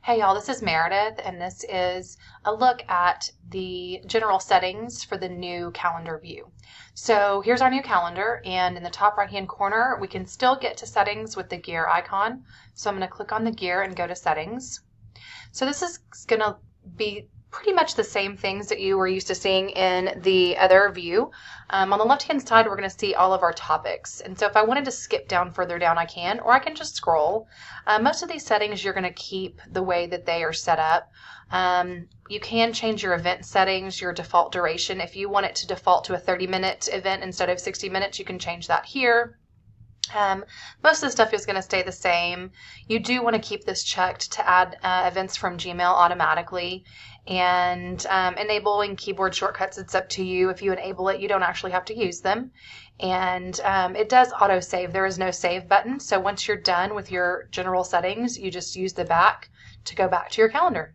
Hey y'all, this is Meredith, and this is a look at the general settings for the new calendar view. So here's our new calendar, and in the top right hand corner we can still get to settings with the gear icon. So I'm going to click on the gear and go to settings. So this is going to be pretty much the same things that you were used to seeing in the other view. On the left hand side we're going to see all of our topics, and so if I wanted to skip down further down I can, or I can just scroll. Most of these settings you're going to keep the way that they are set up. You can change your event settings, your default duration. If you want it to default to a 30-minute event instead of 60 minutes, you can change that here. Most of the stuff is going to stay the same. You do want to keep this checked to add events from Gmail automatically, and enabling keyboard shortcuts, it's up to you. If you enable it, you don't actually have to use them. And it does auto save. There is no save button, so once you're done with your general settings, you just use the back to go back to your calendar.